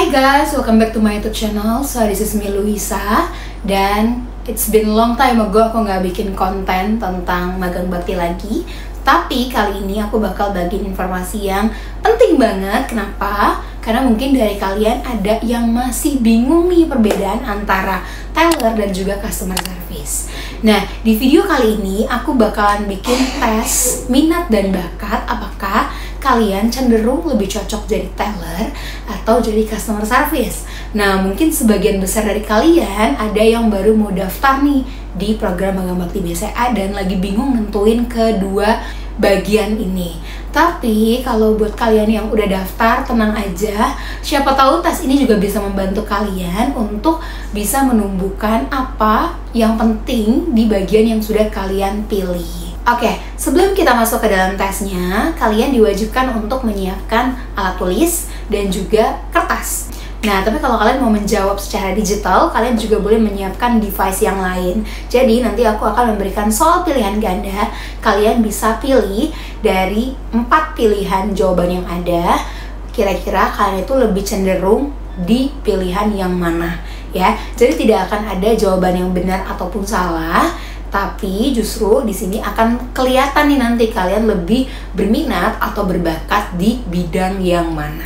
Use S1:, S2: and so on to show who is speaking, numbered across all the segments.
S1: Hi guys, welcome back to my YouTube channel. So this is me Luisa, dan it's been long time ago aku nggak bikin konten tentang magang bakti lagi. Tapi kali ini aku bakal bagiin informasi yang penting banget. Kenapa? Karena mungkin dari kalian ada yang masih bingung nih perbedaan antara teller dan juga customer service. Nah, di video kali ini aku bakalan bikin tes minat dan bakat apakah kalian cenderung lebih cocok jadi teller atau jadi customer service. Nah, mungkin sebagian besar dari kalian ada yang baru mau daftar nih di program Magang Bakti BCA dan lagi bingung nentuin kedua bagian ini. Tapi kalau buat kalian yang udah daftar, tenang aja. Siapa tahu tes ini juga bisa membantu kalian untuk bisa menumbuhkan apa yang penting di bagian yang sudah kalian pilih. Oke, sebelum kita masuk ke dalam tesnya, kalian diwajibkan untuk menyiapkan alat tulis dan juga kertas. Nah, tapi kalau kalian mau menjawab secara digital, kalian juga boleh menyiapkan device yang lain. Jadi, nanti aku akan memberikan soal pilihan ganda. Kalian bisa pilih dari 4 pilihan jawaban yang ada. Kira-kira kalian itu lebih cenderung di pilihan yang mana, ya. Jadi, tidak akan ada jawaban yang benar ataupun salah. Tapi justru di sini akan kelihatan nih nanti kalian lebih berminat atau berbakat di bidang yang mana.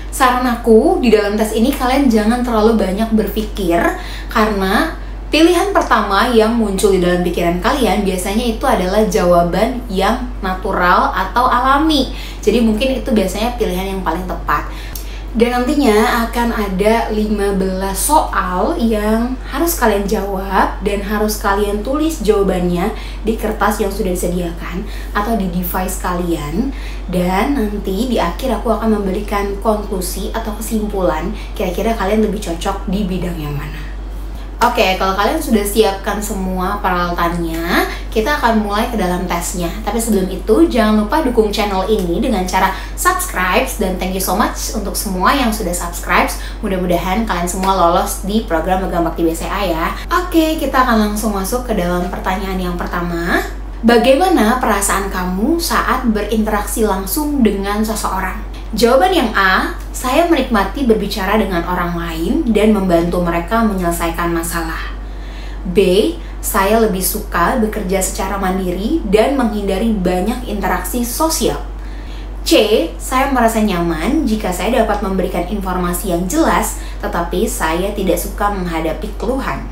S1: Saran aku di dalam tes ini kalian jangan terlalu banyak berpikir, karena pilihan pertama yang muncul di dalam pikiran kalian biasanya itu adalah jawaban yang natural atau alami. Jadi mungkin itu biasanya pilihan yang paling tepat. Dan nantinya akan ada 15 soal yang harus kalian jawab dan harus kalian tulis jawabannya di kertas yang sudah disediakan atau di device kalian. Dan nanti di akhir aku akan memberikan konklusi atau kesimpulan kira-kira kalian lebih cocok di bidang yang mana. Oke, kalau kalian sudah siapkan semua peralatannya, kita akan mulai ke dalam tesnya. Tapi sebelum itu, jangan lupa dukung channel ini dengan cara subscribe. Dan thank you so much untuk semua yang sudah subscribe. Mudah-mudahan kalian semua lolos di program Magang Bakti BCA ya. Oke, kita akan langsung masuk ke dalam pertanyaan yang pertama. Bagaimana perasaan kamu saat berinteraksi langsung dengan seseorang? Jawaban yang A, saya menikmati berbicara dengan orang lain dan membantu mereka menyelesaikan masalah. B, saya lebih suka bekerja secara mandiri dan menghindari banyak interaksi sosial. C, saya merasa nyaman jika saya dapat memberikan informasi yang jelas, tetapi saya tidak suka menghadapi keluhan.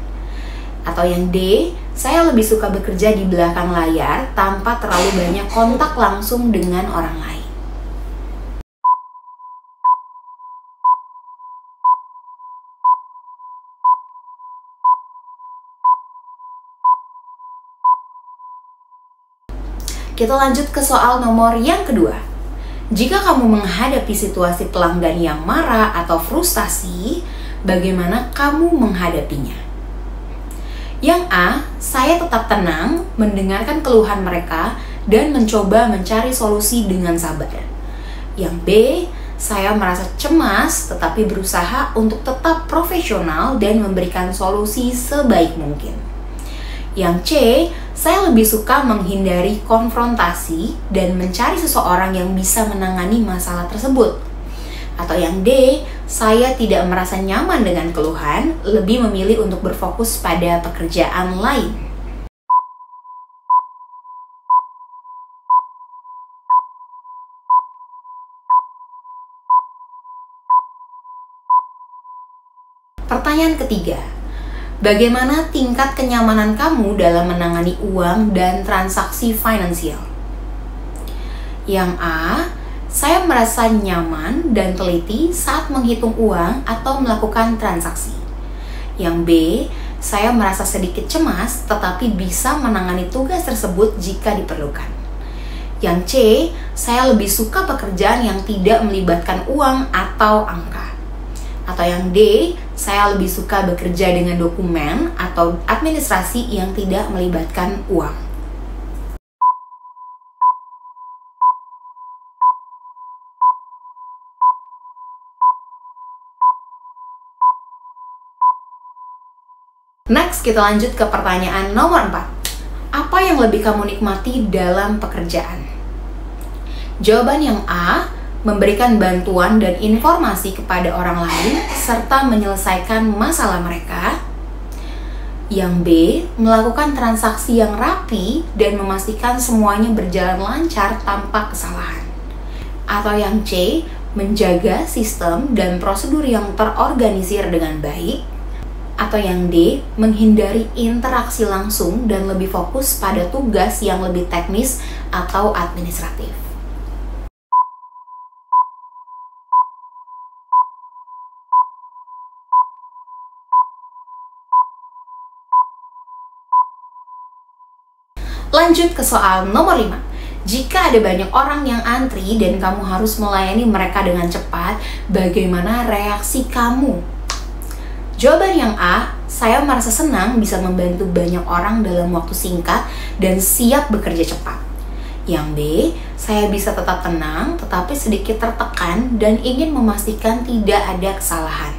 S1: Atau yang D, saya lebih suka bekerja di belakang layar tanpa terlalu banyak kontak langsung dengan orang lain. Kita lanjut ke soal nomor yang kedua. Jika kamu menghadapi situasi pelanggan yang marah atau frustasi, bagaimana kamu menghadapinya? Yang A, saya tetap tenang, mendengarkan keluhan mereka, dan mencoba mencari solusi dengan sabar. Yang B, saya merasa cemas, tetapi berusaha untuk tetap profesional dan memberikan solusi sebaik mungkin. Yang C, saya lebih suka menghindari konfrontasi dan mencari seseorang yang bisa menangani masalah tersebut. Atau yang D, saya tidak merasa nyaman dengan keluhan, lebih memilih untuk berfokus pada pekerjaan lain. Pertanyaan ketiga. Bagaimana tingkat kenyamanan kamu dalam menangani uang dan transaksi finansial? Yang A, saya merasa nyaman dan teliti saat menghitung uang atau melakukan transaksi. Yang B, saya merasa sedikit cemas tetapi bisa menangani tugas tersebut jika diperlukan. Yang C, saya lebih suka pekerjaan yang tidak melibatkan uang atau angka. Atau yang D, saya lebih suka bekerja dengan dokumen atau administrasi yang tidak melibatkan uang. Next, kita lanjut ke pertanyaan nomor 4. Apa yang lebih kamu nikmati dalam pekerjaan? Jawaban yang A, memberikan bantuan dan informasi kepada orang lain, serta menyelesaikan masalah mereka. Yang B, melakukan transaksi yang rapi dan memastikan semuanya berjalan lancar tanpa kesalahan. Atau yang C, menjaga sistem dan prosedur yang terorganisir dengan baik. Atau yang D, menghindari interaksi langsung dan lebih fokus pada tugas yang lebih teknis atau administratif. Lanjut ke soal nomor 5. Jika ada banyak orang yang antri dan kamu harus melayani mereka dengan cepat, bagaimana reaksi kamu? Jawaban yang A, saya merasa senang bisa membantu banyak orang dalam waktu singkat dan siap bekerja cepat. Yang B, saya bisa tetap tenang tetapi sedikit tertekan dan ingin memastikan tidak ada kesalahan.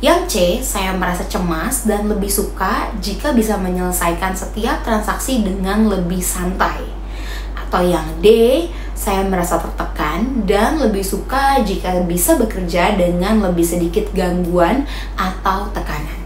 S1: Yang C, saya merasa cemas dan lebih suka jika bisa menyelesaikan setiap transaksi dengan lebih santai. Atau yang D, saya merasa tertekan dan lebih suka jika bisa bekerja dengan lebih sedikit gangguan atau tekanan.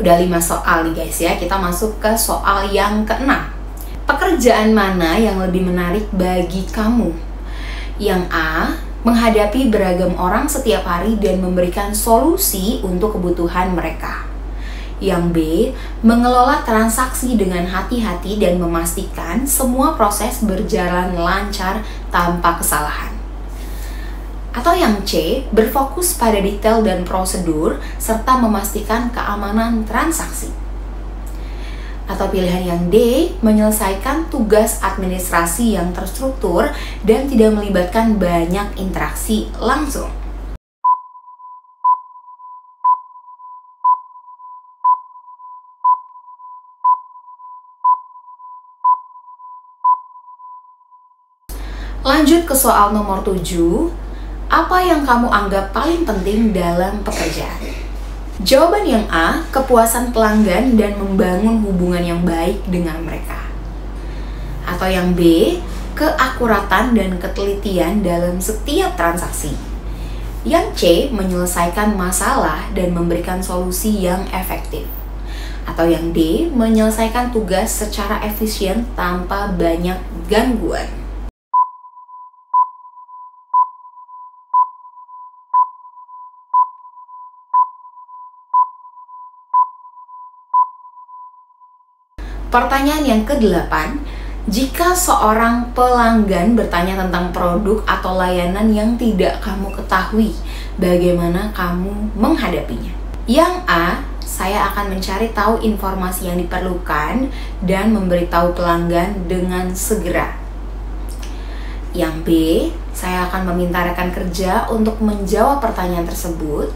S1: Udah 5 soal nih guys ya, kita masuk ke soal yang ke-6. Pekerjaan mana yang lebih menarik bagi kamu? Yang A, menghadapi beragam orang setiap hari dan memberikan solusi untuk kebutuhan mereka. Yang B, mengelola transaksi dengan hati-hati dan memastikan semua proses berjalan lancar tanpa kesalahan. Atau yang C, berfokus pada detail dan prosedur serta memastikan keamanan transaksi. Atau pilihan yang D, menyelesaikan tugas administrasi yang terstruktur dan tidak melibatkan banyak interaksi langsung. Lanjut ke soal nomor 7. Apa yang kamu anggap paling penting dalam pekerjaan? Jawaban yang A, kepuasan pelanggan dan membangun hubungan yang baik dengan mereka. Atau yang B, keakuratan dan ketelitian dalam setiap transaksi. Yang C, menyelesaikan masalah dan memberikan solusi yang efektif. Atau yang D, menyelesaikan tugas secara efisien tanpa banyak gangguan. Pertanyaan yang ke-8, jika seorang pelanggan bertanya tentang produk atau layanan yang tidak kamu ketahui, bagaimana kamu menghadapinya? Yang A, saya akan mencari tahu informasi yang diperlukan dan memberitahu pelanggan dengan segera. Yang B, saya akan meminta rekan kerja untuk menjawab pertanyaan tersebut.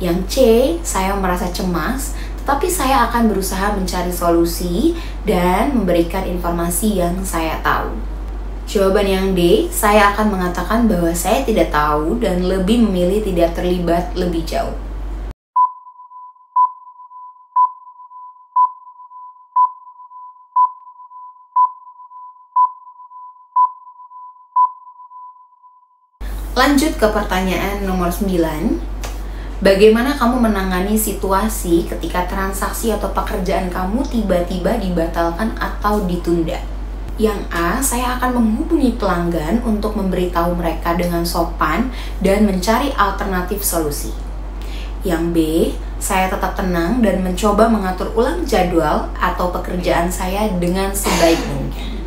S1: Yang C, saya merasa cemas, tetapi saya akan berusaha mencari solusi dan memberikan informasi yang saya tahu. Jawaban yang D, saya akan mengatakan bahwa saya tidak tahu dan lebih memilih tidak terlibat lebih jauh. Lanjut ke pertanyaan nomor 9. Bagaimana kamu menangani situasi ketika transaksi atau pekerjaan kamu tiba-tiba dibatalkan atau ditunda? Yang A, saya akan menghubungi pelanggan untuk memberitahu mereka dengan sopan dan mencari alternatif solusi. Yang B, saya tetap tenang dan mencoba mengatur ulang jadwal atau pekerjaan saya dengan sebaik mungkin.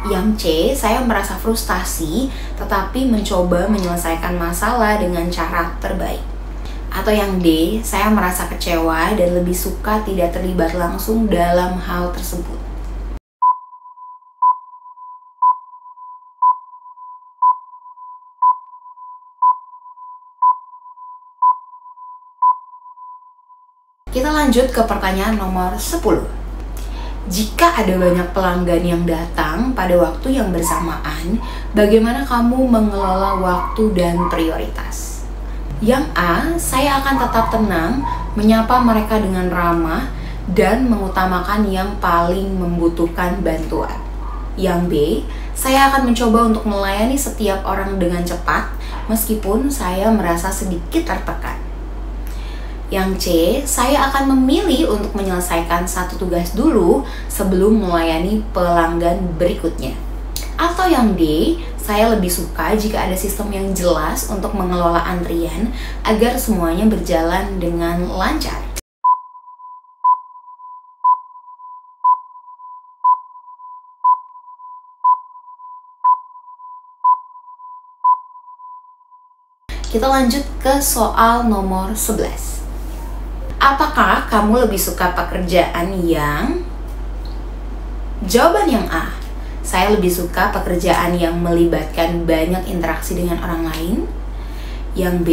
S1: Yang C, saya merasa frustasi tetapi mencoba menyelesaikan masalah dengan cara terbaik. Atau yang D, saya merasa kecewa dan lebih suka tidak terlibat langsung dalam hal tersebut. Kita lanjut ke pertanyaan nomor 10. Jika ada banyak pelanggan yang datang pada waktu yang bersamaan, bagaimana kamu mengelola waktu dan prioritas? Yang A, saya akan tetap tenang, menyapa mereka dengan ramah, dan mengutamakan yang paling membutuhkan bantuan. Yang B, saya akan mencoba untuk melayani setiap orang dengan cepat, meskipun saya merasa sedikit tertekan. Yang C, saya akan memilih untuk menyelesaikan satu tugas dulu sebelum melayani pelanggan berikutnya. Atau yang D, saya lebih suka jika ada sistem yang jelas untuk mengelola antrian agar semuanya berjalan dengan lancar. Kita lanjut ke soal nomor 11. Apakah kamu lebih suka pekerjaan yang... Jawaban yang A, saya lebih suka pekerjaan yang melibatkan banyak interaksi dengan orang lain. Yang B,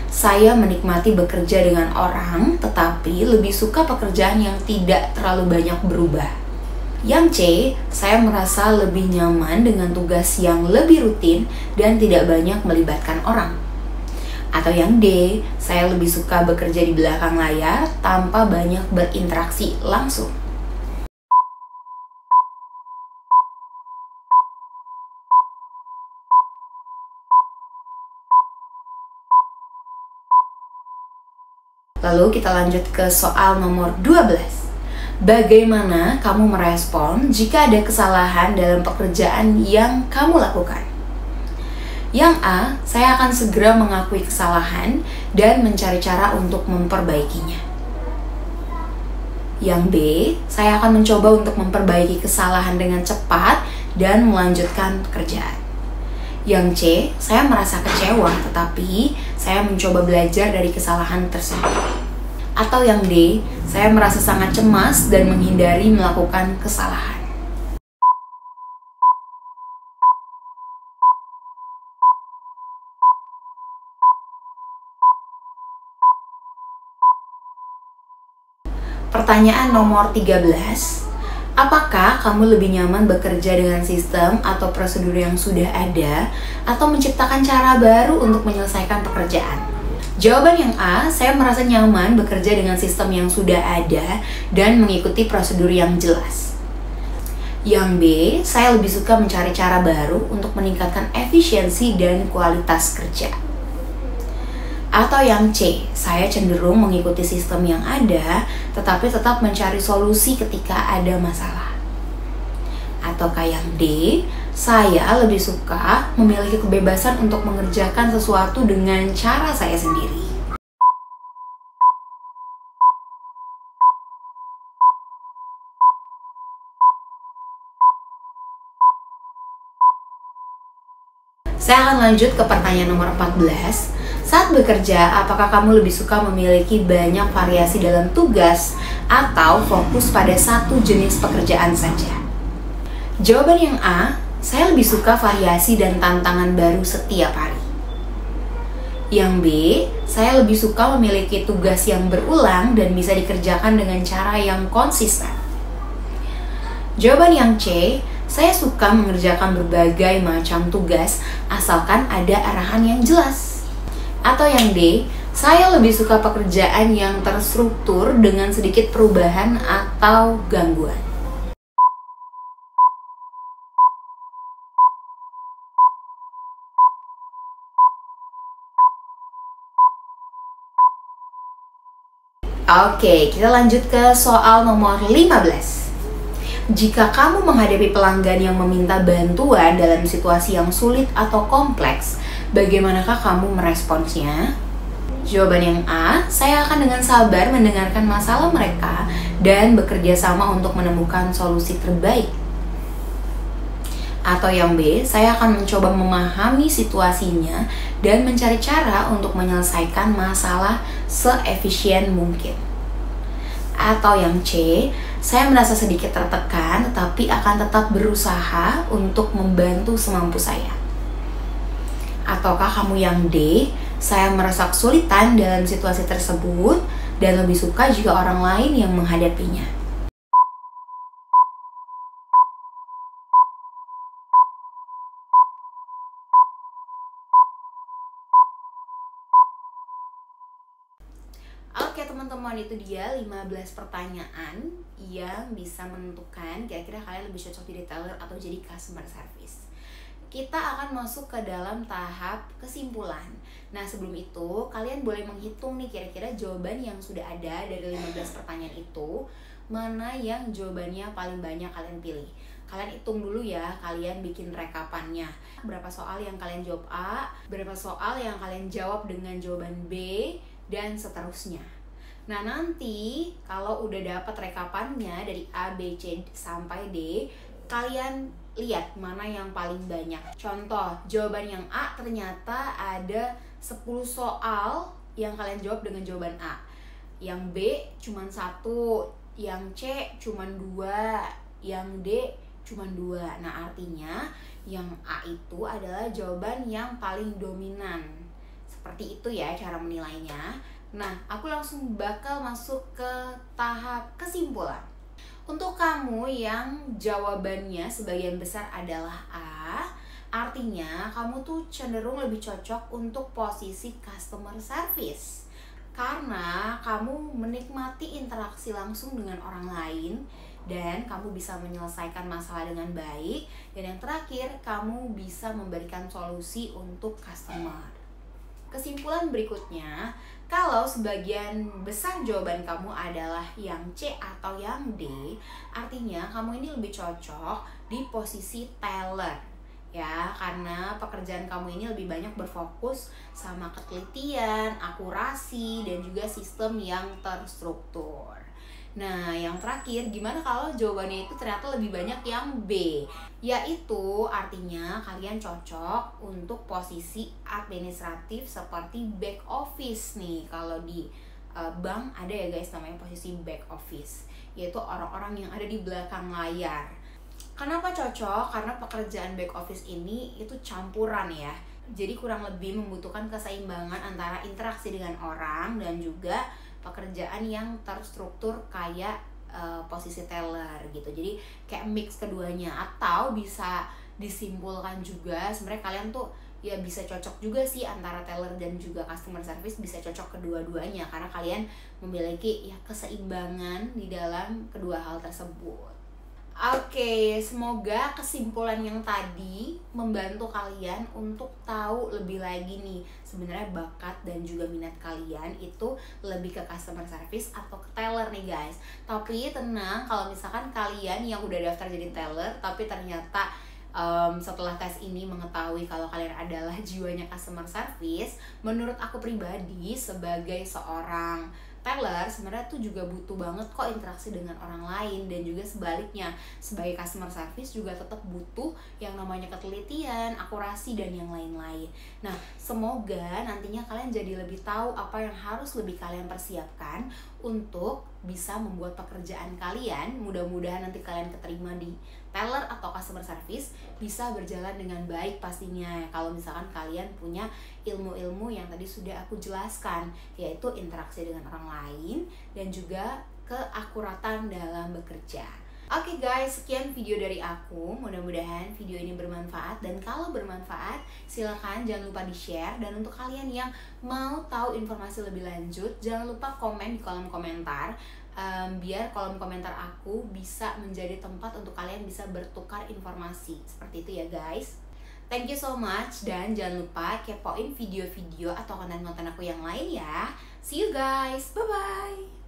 S1: saya menikmati bekerja dengan orang, tetapi lebih suka pekerjaan yang tidak terlalu banyak berubah. Yang C, saya merasa lebih nyaman dengan tugas yang lebih rutin dan tidak banyak melibatkan orang. Atau yang D, saya lebih suka bekerja di belakang layar tanpa banyak berinteraksi langsung. Lalu kita lanjut ke soal nomor 12. Bagaimana kamu merespon jika ada kesalahan dalam pekerjaan yang kamu lakukan? Yang A, saya akan segera mengakui kesalahan dan mencari cara untuk memperbaikinya. Yang B, saya akan mencoba untuk memperbaiki kesalahan dengan cepat dan melanjutkan pekerjaan. Yang C, saya merasa kecewa tetapi saya mencoba belajar dari kesalahan tersebut. Atau yang D, saya merasa sangat cemas dan menghindari melakukan kesalahan. Pertanyaan nomor 13. Apakah kamu lebih nyaman bekerja dengan sistem atau prosedur yang sudah ada atau menciptakan cara baru untuk menyelesaikan pekerjaan? Jawaban yang A, saya merasa nyaman bekerja dengan sistem yang sudah ada dan mengikuti prosedur yang jelas. Yang B, saya lebih suka mencari cara baru untuk meningkatkan efisiensi dan kualitas kerja. Atau yang C, saya cenderung mengikuti sistem yang ada, tetapi tetap mencari solusi ketika ada masalah. Ataukah yang D, saya lebih suka memiliki kebebasan untuk mengerjakan sesuatu dengan cara saya sendiri. Saya akan lanjut ke pertanyaan nomor 14. Saat bekerja, apakah kamu lebih suka memiliki banyak variasi dalam tugas atau fokus pada satu jenis pekerjaan saja? Jawaban yang A, saya lebih suka variasi dan tantangan baru setiap hari. Yang B, saya lebih suka memiliki tugas yang berulang dan bisa dikerjakan dengan cara yang konsisten. Jawaban yang C, saya suka mengerjakan berbagai macam tugas asalkan ada arahan yang jelas. Atau yang D, saya lebih suka pekerjaan yang terstruktur dengan sedikit perubahan atau gangguan. Oke, kita lanjut ke soal nomor 15. Jika kamu menghadapi pelanggan yang meminta bantuan dalam situasi yang sulit atau kompleks, bagaimanakah kamu meresponsnya? Jawaban yang A, saya akan dengan sabar mendengarkan masalah mereka dan bekerja sama untuk menemukan solusi terbaik. Atau yang B, saya akan mencoba memahami situasinya dan mencari cara untuk menyelesaikan masalah seefisien mungkin. Atau yang C, saya merasa sedikit tertekan tetapi akan tetap berusaha untuk membantu semampu saya. Ataukah kamu yang D, saya merasa kesulitan dalam situasi tersebut dan lebih suka jika orang lain yang menghadapinya. itu dia 15 pertanyaan yang bisa menentukan kira-kira kalian lebih cocok jadi teller atau jadi customer service. Kita akan masuk ke dalam tahap kesimpulan. Nah, sebelum itu kalian boleh menghitung nih kira-kira jawaban yang sudah ada dari 15 pertanyaan itu, mana yang jawabannya paling banyak kalian pilih. Kalian hitung dulu ya, kalian bikin rekapannya. Berapa soal yang kalian jawab A, berapa soal yang kalian jawab dengan jawaban B, dan seterusnya. Nah, nanti kalau udah dapat rekapannya dari A, B, C, sampai D, kalian lihat mana yang paling banyak. Contoh, jawaban yang A ternyata ada 10 soal yang kalian jawab dengan jawaban A. Yang B cuma 1, yang C cuma 2, yang D cuma 2. Nah, artinya yang A itu adalah jawaban yang paling dominan. Seperti itu ya cara menilainya. Nah, aku langsung bakal masuk ke tahap kesimpulan. Untuk kamu yang jawabannya sebagian besar adalah A, artinya kamu tuh cenderung lebih cocok untuk posisi customer service. Karena kamu menikmati interaksi langsung dengan orang lain dan kamu bisa menyelesaikan masalah dengan baik. Dan yang terakhir, kamu bisa memberikan solusi untuk customer. Kesimpulan berikutnya, kalau sebagian besar jawaban kamu adalah yang C atau yang D, artinya kamu ini lebih cocok di posisi teller. Ya, karena pekerjaan kamu ini lebih banyak berfokus sama ketelitian, akurasi, dan juga sistem yang terstruktur. Nah, yang terakhir, gimana kalau jawabannya itu ternyata lebih banyak yang B? Yaitu artinya kalian cocok untuk posisi administratif seperti back office nih. Kalau di bank ada ya guys namanya posisi back office, yaitu orang-orang yang ada di belakang layar. Kenapa cocok? Karena pekerjaan back office ini itu campuran ya. Jadi kurang lebih membutuhkan keseimbangan antara interaksi dengan orang dan juga pekerjaan yang terstruktur kayak posisi teller gitu. Jadi kayak mix keduanya, atau bisa disimpulkan juga sebenarnya kalian tuh ya bisa cocok juga sih antara teller dan juga customer service, bisa cocok kedua-duanya karena kalian memiliki ya keseimbangan di dalam kedua hal tersebut. Oke, semoga kesimpulan yang tadi membantu kalian untuk tahu lebih lagi nih sebenarnya bakat dan juga minat kalian itu lebih ke customer service atau ke teller nih guys. Tapi tenang, kalau misalkan kalian yang udah daftar jadi teller tapi ternyata setelah tes ini mengetahui kalau kalian adalah jiwanya customer service, menurut aku pribadi sebagai seorang teller sebenarnya tuh juga butuh banget kok interaksi dengan orang lain, dan juga sebaliknya sebagai customer service juga tetap butuh yang namanya ketelitian, akurasi, dan yang lain-lain. Nah, semoga nantinya kalian jadi lebih tahu apa yang harus lebih kalian persiapkan untuk bisa membuat pekerjaan kalian, mudah-mudahan nanti kalian keterima di teller atau customer service bisa berjalan dengan baik pastinya. Kalau misalkan kalian punya ilmu-ilmu yang tadi sudah aku jelaskan, yaitu interaksi dengan orang lain dan juga keakuratan dalam bekerja. Oke guys, sekian video dari aku. Mudah-mudahan video ini bermanfaat, dan kalau bermanfaat silakan jangan lupa di-share. Dan untuk kalian yang mau tahu informasi lebih lanjut, jangan lupa komen di kolom komentar, biar kolom komentar aku bisa menjadi tempat untuk kalian bisa bertukar informasi. Seperti itu ya guys. Thank you so much, dan jangan lupa kepoin video-video atau konten-konten aku yang lain ya. See you guys, bye-bye.